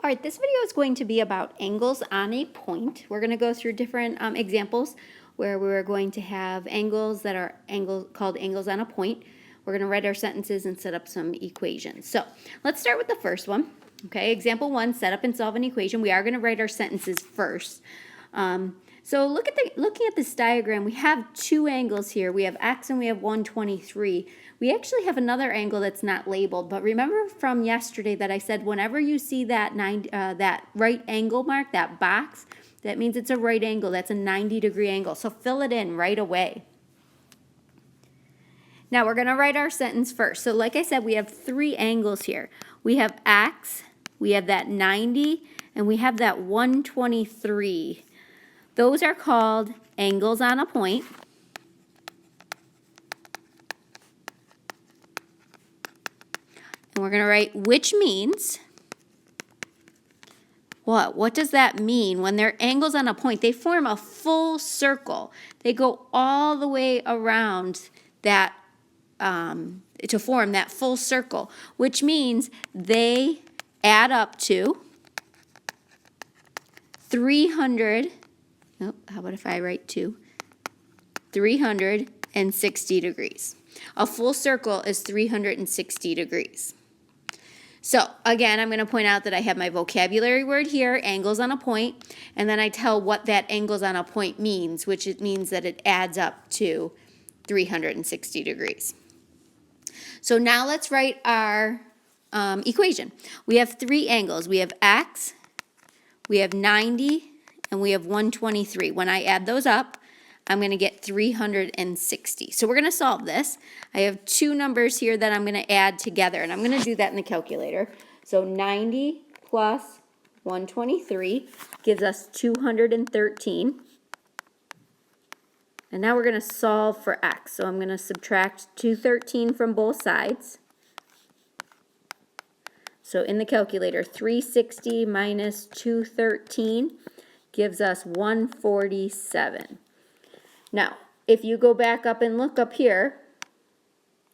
All right, this video is going to be about angles on a point. We're going to go through different examples where we're going to have angles that are called angles on a point. We're going to write our sentences and set up some equations. So let's start with the first one. Okay, example 1, set up and solve an equation. We are going to write our sentences first. So looking at this diagram, we have two angles here. We have x and we have 123. We actually have another angle that's not labeled, but remember from yesterday that I said whenever you see that that right angle mark, that box, that means it's a right angle. That's a 90-degree angle. So fill it in right away. Now we're going to write our sentence first. So like I said, we have three angles here. We have x, we have that 90, and we have that 123. Those are called angles on a point. And we're going to write which means what? What does that mean? When they're angles on a point, they form a full circle. They go all the way around that to form that full circle, which means they add up to 300. Oh, how about if I write 360 degrees. A full circle is 360 degrees. So again, I'm going to point out that I have my vocabulary word here, angles on a point, and then I tell what that angles on a point means, which it means that it adds up to 360 degrees. So now let's write our equation. We have three angles. We have x, we have 90, and we have 123. When I add those up, I'm going to get 360. So we're going to solve this. I have two numbers here that I'm going to add together, and I'm going to do that in the calculator. So 90 plus 123 gives us 213. And now we're going to solve for x. So I'm going to subtract 213 from both sides. So in the calculator, 360 minus 213 gives us 147. Now, if you go back up and look up here,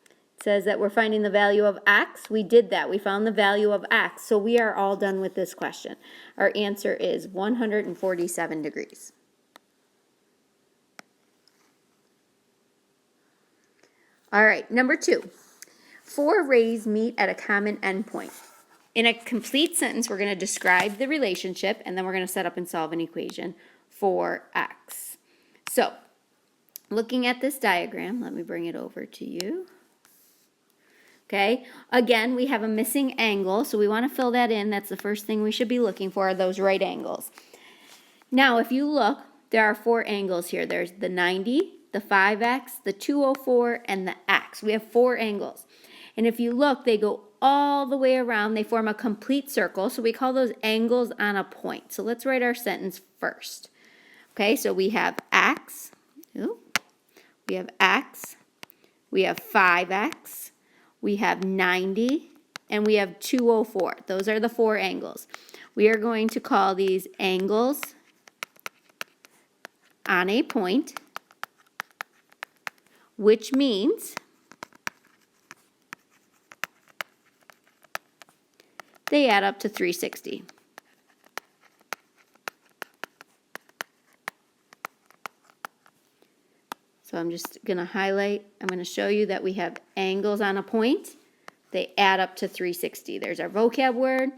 it says that we're finding the value of x. We did that. We found the value of x. So we are all done with this question. Our answer is 147 degrees. All right, number 2. 4 rays meet at a common endpoint. In a complete sentence, we're going to describe the relationship, and then we're going to set up and solve an equation for x. So, looking at this diagram, let me bring it over to you. Okay, again, we have a missing angle, so we want to fill that in. That's the first thing we should be looking for, are those right angles. Now, if you look, there are 4 angles here. There's the 90, the 5x, the 204, and the x. We have 4 angles. And if you look, they go all the way around. They form a complete circle, so we call those angles on a point. So let's write our sentence first. Okay, so we have x, we have x, we have 5x, we have 90, and we have 204. Those are the 4 angles. We are going to call these angles on a point, which means they add up to 360. So I'm just going to highlight, I'm going to show you that we have angles on a point. They add up to 360. There's our vocab word.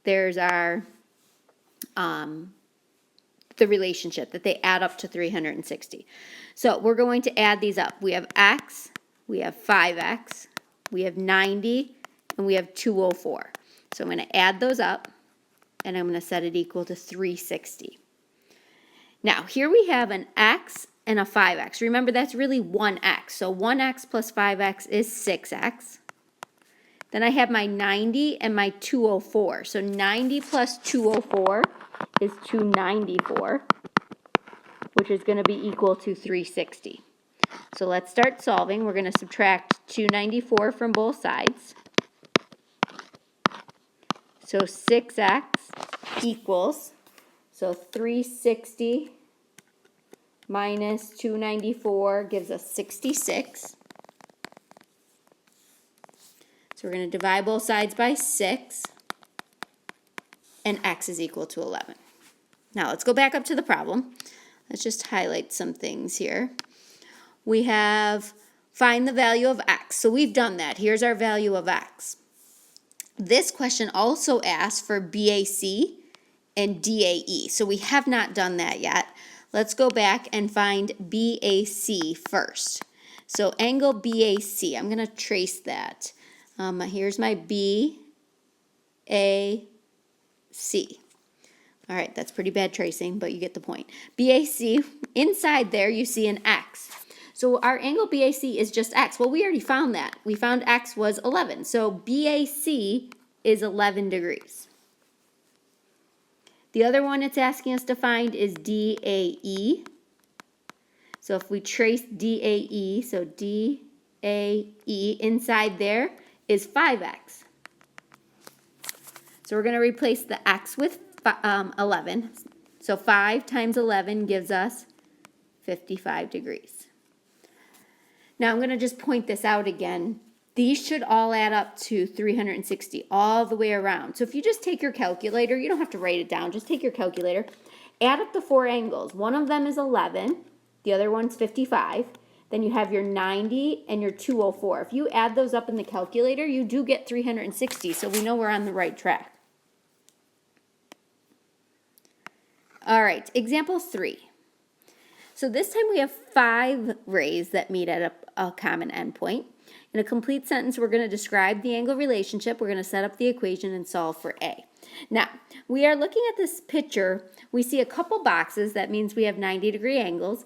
There's our the relationship that they add up to 360. So we're going to add these up. We have x, we have 5x, we have 90, and we have 204. So I'm going to add those up, and I'm going to set it equal to 360. Now, here we have an x and a 5x. Remember, that's really 1x. So 1x plus 5x is 6x. Then I have my 90 and my 204. So 90 plus 204 is 294, which is going to be equal to 360. So let's start solving. We're going to subtract 294 from both sides. So 6x equals, so 360 minus 294 gives us 66. So we're going to divide both sides by 6. and x is equal to 11. Now let's go back up to the problem. Let's just highlight some things here. We have find the value of x. So we've done that. Here's our value of x. This question also asks for BAC and DAE. So we have not done that yet. Let's go back and find BAC first. So angle BAC, I'm going to trace that. Here's my BAC. All right, that's pretty bad tracing, but you get the point. BAC, inside there you see an X. So our angle BAC is just X. Well, we already found that. We found X was 11. So BAC is 11 degrees. The other one it's asking us to find is DAE. So if we trace DAE, so DAE inside there is 5X. So we're going to replace the X with 11. So 5 times 11 gives us 55 degrees. Now I'm going to just point this out again. These should all add up to 360 all the way around. So if you just take your calculator, you don't have to write it down, just take your calculator, add up the 4 angles. One of them is 11, the other one's 55. Then you have your 90 and your 204. If you add those up in the calculator, you do get 360, so we know we're on the right track. All right, example 3. So this time we have 5 rays that meet at a common endpoint. In a complete sentence, we're going to describe the angle relationship, we're going to set up the equation and solve for A. Now, we are looking at this picture, we see a couple boxes, that means we have 90-degree angles.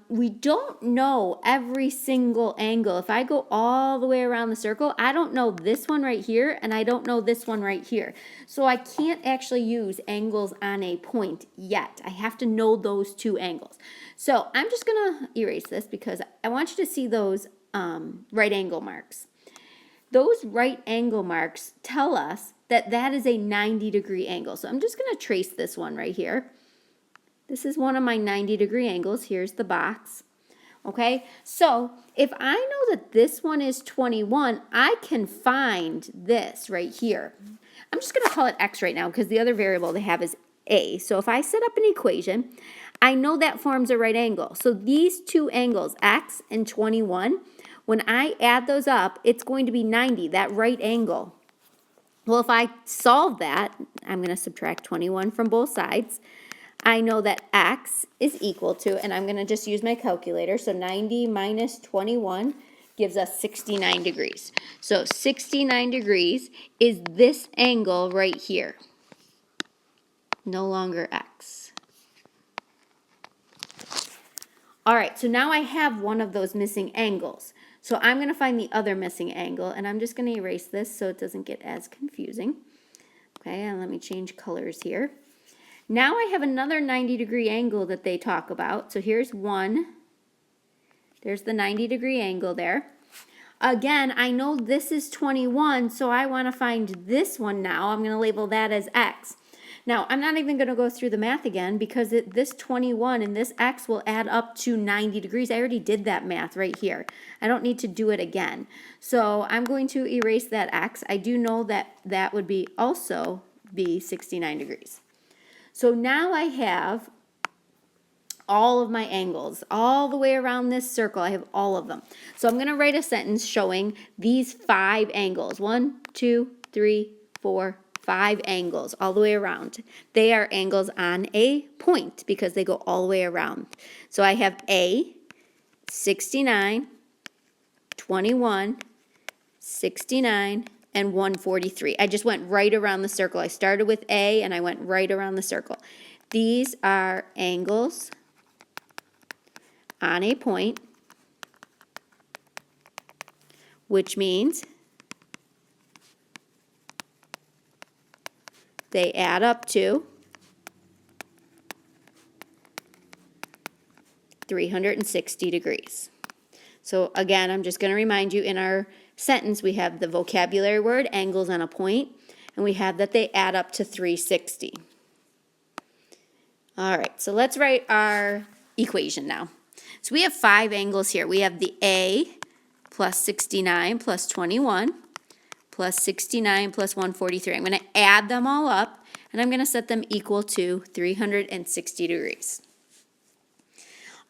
We don't know every single angle. If I go all the way around the circle, I don't know this one right here, and I don't know this one right here. So I can't actually use angles on a point yet. I have to know those 2 angles. So I'm just going to erase this because I want you to see those right angle marks. Those right angle marks tell us that that is a 90-degree angle. So I'm just going to trace this one right here. This is one of my 90-degree angles. Here's the box. Okay, so if I know that this one is 21, I can find this right here. I'm just going to call it x right now because the other variable they have is a. So if I set up an equation, I know that forms a right angle. So these 2 angles, x and 21, when I add those up, it's going to be 90, that right angle. Well, if I solve that, I'm going to subtract 21 from both sides. I know that x is equal to, and I'm going to just use my calculator, so 90 minus 21 gives us 69 degrees. So 69 degrees is this angle right here, no longer x. All right, so now I have one of those missing angles. So I'm going to find the other missing angle, and I'm just going to erase this so it doesn't get as confusing. Okay, and let me change colors here. Now I have another 90-degree angle that they talk about. So here's one. There's the 90-degree angle there. Again, I know this is 21, so I want to find this one now. I'm going to label that as x. Now, I'm not even going to go through the math again because this 21 and this x will add up to 90 degrees. I already did that math right here. I don't need to do it again. So I'm going to erase that x. I do know that that would be also be 69 degrees. So now I have all of my angles, all the way around this circle, I have all of them. So I'm going to write a sentence showing these 5 angles. 1, 2, 3, 4, 5 angles all the way around. They are angles on a point because they go all the way around. So I have A, 69, 21, 69, and 143. I just went right around the circle. I started with A and I went right around the circle. These are angles on a point, which means they add up to 360 degrees. So again, I'm just going to remind you in our sentence we have the vocabulary word angles on a point, and we have that they add up to 360. All right, so let's write our equation now. So we have 5 angles here. We have the A plus 69 plus 21 plus 69 plus 143. I'm going to add them all up, and and I'm going to set them equal to 360 degrees.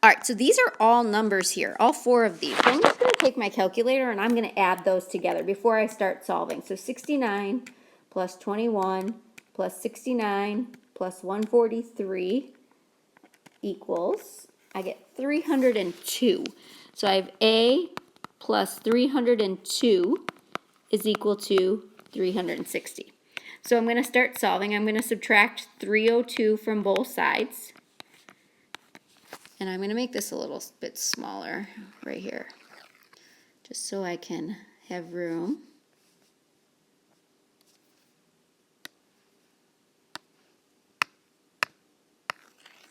All right, so these are all numbers here, all 4 of these. So I'm just going to take my calculator and I'm going to add those together before I start solving. So 69 plus 21 plus 69 plus 143 equals, I get 302. So I have A plus 302 is equal to 360. So I'm going to start solving. I'm going to subtract 302 from both sides. And I'm going to make this a little bit smaller right here, just so I can have room.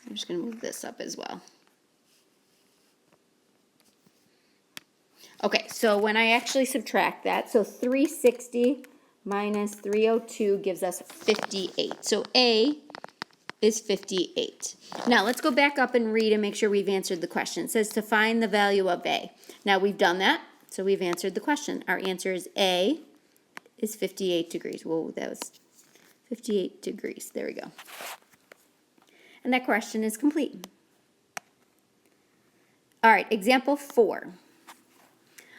I'm just going to move this up as well. Okay, so when I actually subtract that, so 360 minus 302 gives us 58. So A is 58. Now let's go back up and read and make sure we've answered the question. It says to find the value of A. Now we've done that, so we've answered the question. Our answer is A is 58 degrees. Whoa, that was 58 degrees. There we go. And that question is complete. All right, example 4.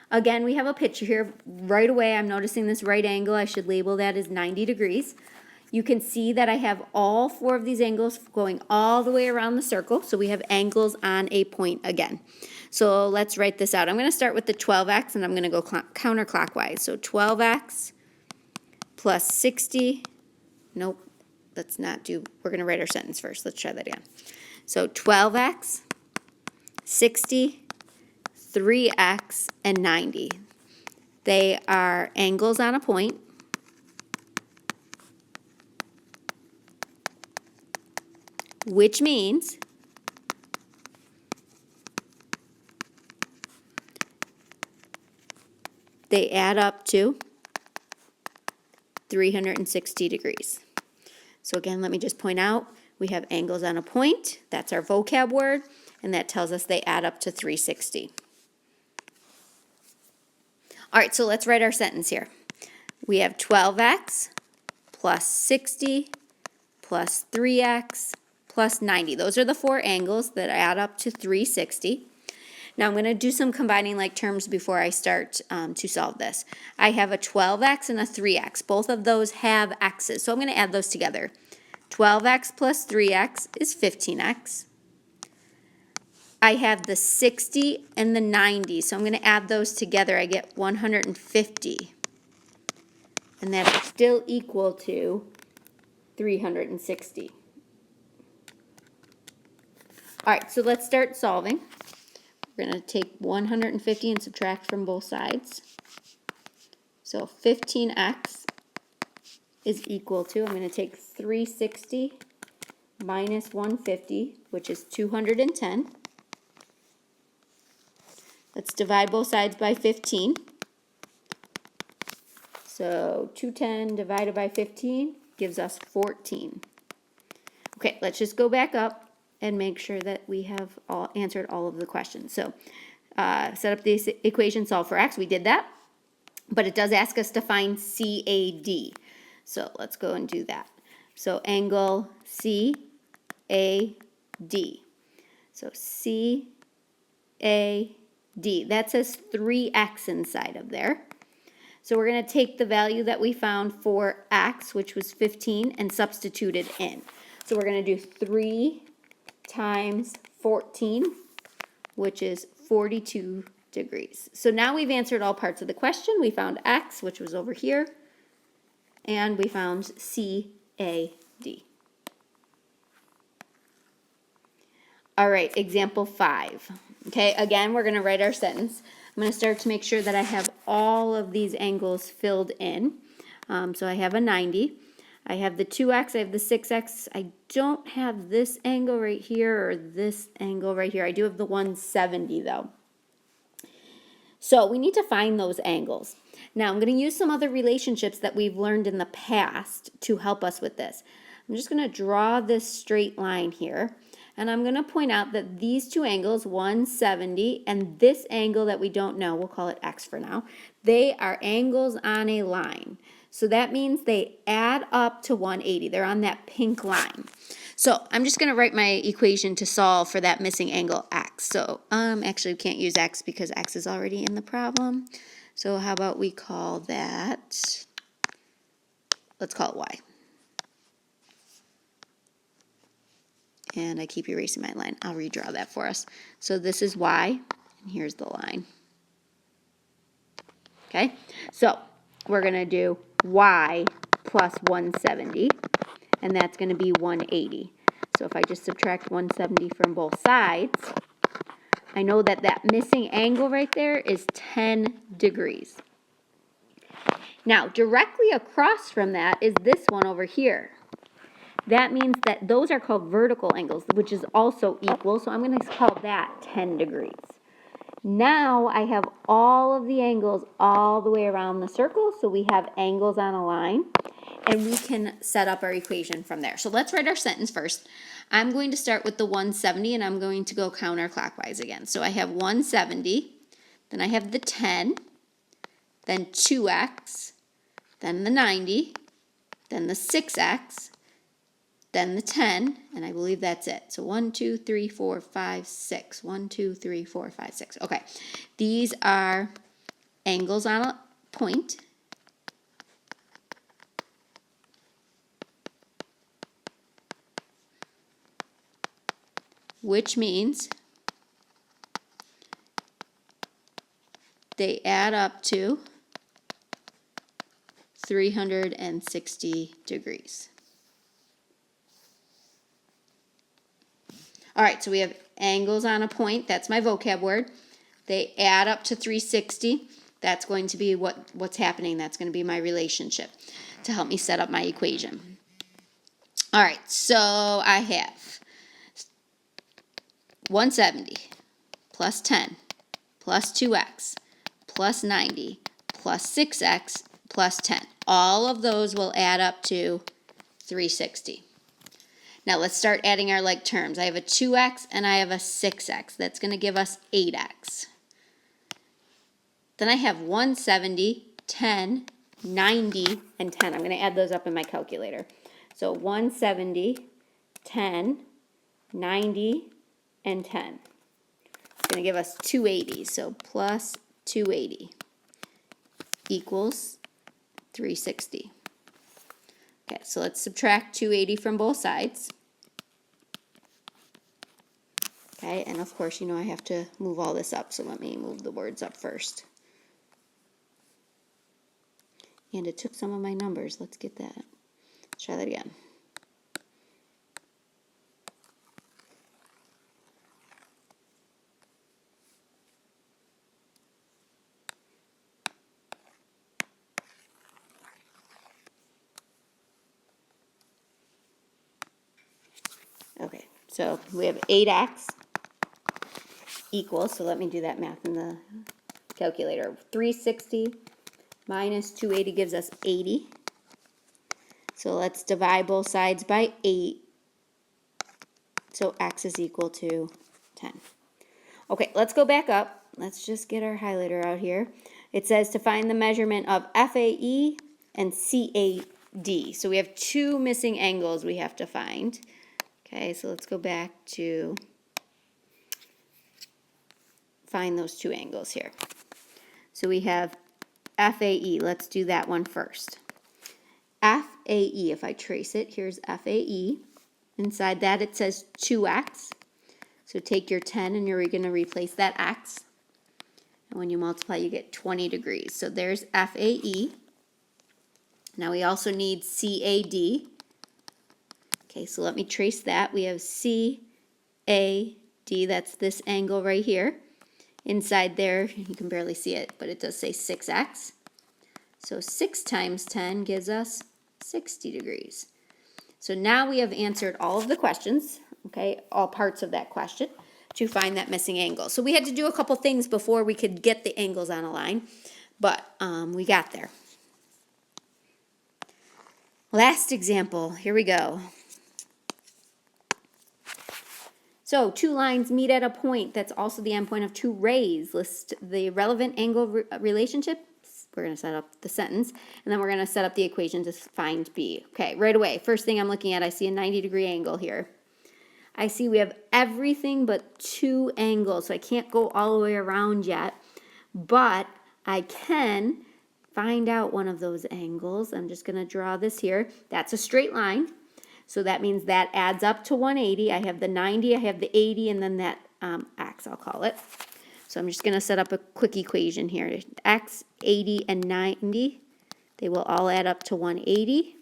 Again, we have a picture here. Right away, I'm noticing this right angle. I should label that as 90 degrees. You can see that I have all 4 of these angles going all the way around the circle. So we have angles on a point again. So let's write this out. I'm going to start with the 12x and I'm going to go counterclockwise. So 12x plus 60. Nope, let's not do. We're going to write our sentence first. Let's try that again. So 12x, 60, 3x, and 90. They are angles on a point. Which means they add up to 360 degrees. So again, let me just point out, we have angles on a point. That's our vocab word, and that tells us they add up to 360. All right, so let's write our sentence here. We have 12x plus 60 plus 3x plus 90. Those are the 4 angles that add up to 360. Now I'm going to do some combining like terms before I start to solve this. I have a 12x and a 3x. Both of those have x's, so I'm going to add those together. 12x plus 3x is 15x. I have the 60 and the 90, so I'm going to add those together. I get 150. And that's still equal to 360. All right, so let's start solving. We're going to take 150 and subtract from both sides. So 15x is equal to, I'm going to take 360 minus 150, which is 210. Let's divide both sides by 15. So 210 divided by 15 gives us 14. Okay, let's just go back up and make sure that we have answered all of the questions. So set up this equation, solve for x. We did that, but it does ask us to find CAD. So let's go and do that. So angle CAD. So CAD. That says 3x inside of there. So we're going to take the value that we found for x, which was 15, and substitute it in. So we're going to do 3 times 14, which is 42 degrees. So now we've answered all parts of the question. We found x, which was over here, and we found CAD. All right, example 5. Okay, again, we're going to write our sentence. I'm going to start to make sure that I have all of these angles filled in. So I have a 90. I have the 2x, I have the 6x. I don't have this angle right here or this angle right here. I do have the 170 though. So we need to find those angles. Now I'm going to use some other relationships that we've learned in the past to help us with this. I'm just going to draw this straight line here. And I'm going to point out that these 2 angles, 170, and this angle that we don't know, we'll call it x for now, they are angles on a line. So that means they add up to 180. They're on that pink line. So I'm just going to write my equation to solve for that missing angle x. So actually we can't use x because x is already in the problem. So how about we call that, let's call it y. And I keep erasing my line. I'll redraw that for us. So this is y, and here's the line. Okay, so we're going to do y plus 170, and that's going to be 180. So if I just subtract 170 from both sides, I know that that missing angle right there is 10 degrees. Now, directly across from that is this one over here. That means that those are called vertical angles, which is also equal, so I'm going to call that 10 degrees. Now I have all of the angles all the way around the circle, so we have angles on a line, and we can set up our equation from there. So let's write our sentence first. I'm going to start with the 170, and I'm going to go counterclockwise again. So I have 170, then I have the 10, then 2x, then the 90, then the 6x, then the 10, and I believe that's it. So 1, 2, 3, 4, 5, 6. 1, 2, 3, 4, 5, 6. Okay, these are angles on a point. Which means they add up to 360 degrees. All right, so we have angles on a point. That's my vocab word. They add up to 360. That's going to be what's happening. That's going to be my relationship to help me set up my equation. All right, so I have 170 plus 10 plus 2x plus 90 plus 6x plus 10. All of those will add up to 360. Now let's start adding our like terms. I have a 2x and I have a 6x. That's going to give us 8x. Then I have 170, 10, 90, and 10. I'm going to add those up in my calculator. So 170, 10, 90, and 10. It's going to give us 280. So plus 280 equals 360. Okay, so let's subtract 280 from both sides. Okay, and of course, you know I have to move all this up, so let me move the words up first. And it took some of my numbers. Let's get that. Let's try that again. Okay, so we have 8x equals, so let me do that math in the calculator. 360 minus 280 gives us 80. So let's divide both sides by 8. So x is equal to 10. Okay, let's go back up. Let's just get our highlighter out here. It says to find the measurement of FAE and CAD. So we have two missing angles we have to find. Okay, so let's go back to find those two angles here. So we have FAE. Let's do that one first. FAE, if I trace it, here's FAE. Inside that it says 2x. So take your 10 and you're going to replace that x. And when you multiply, you get 20 degrees. So there's FAE. Now we also need CAD. Okay, so let me trace that. We have CAD, that's this angle right here. Inside there, you can barely see it, but it does say 6x. So 6 times 10 gives us 60 degrees. So now we have answered all of the questions, okay, all parts of that question to find that missing angle. So we had to do a couple things before we could get the angles on a line, but we got there. Last example, here we go. So two lines meet at a point that's also the endpoint of two rays. List the relevant angle relationships we're going to set up the sentence, and then we're going to set up the equation to find B. Okay, right away, first thing I'm looking at, I see a 90-degree angle here. I see we have everything but 2 angles, so I can't go all the way around yet, but I can find out one of those angles. I'm just going to draw this here. That's a straight line, so that means that adds up to 180. I have the 90, I have the 80, and then that x, I'll call it. So I'm just going to set up a quick equation here. X, 80, and 90, they will all add up to 180.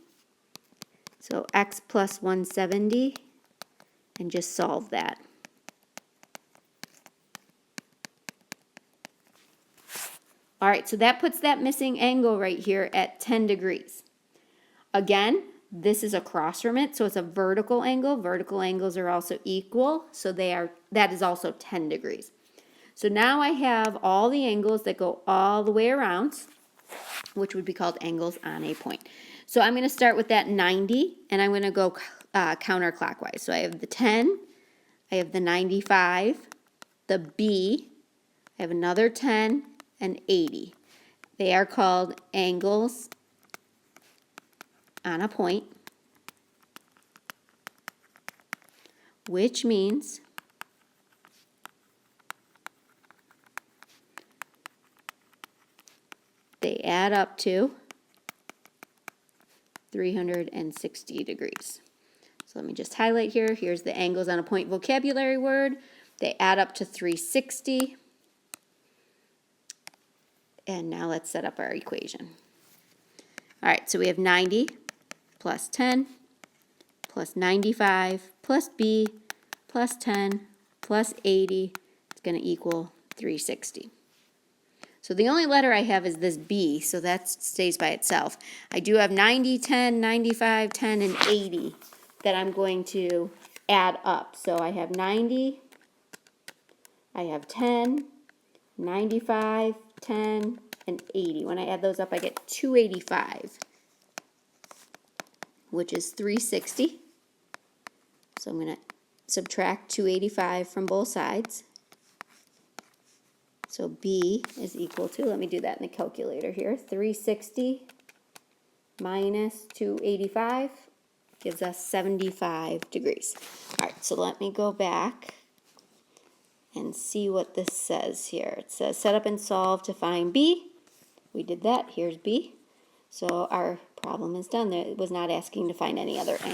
So x plus 170, and just solve that. All right, so that puts that missing angle right here at 10 degrees. Again, this is across from it, so it's a vertical angle. Vertical angles are also equal, so that is also 10 degrees. So now I have all the angles that go all the way around, which would be called angles on a point. So I'm going to start with that 90, and I'm going to go counterclockwise. So I have the 10, I have the 95, the B, I have another 10, and 80. They are called angles on a point, which means they add up to 360 degrees. So let me just highlight here. Here's the angles on a point vocabulary word. They add up to 360. And now let's set up our equation. All right, so we have 90 plus 10 plus 95 plus B plus 10 plus 80. It's going to equal 360. So the only letter I have is this B, so that stays by itself. I do have 90, 10, 95, 10, and 80 that I'm going to add up. So I have 90, I have 10, 95, 10, and 80. When I add those up, I get 285, which is 360. So I'm going to subtract 285 from both sides. So B is equal to, let me do that in the calculator here, 360 minus 285 gives us 75 degrees. All right, so let me go back and see what this says here. It says set up and solve to find B. We did that. Here's B. So our problem is done. It was not asking to find any other angle.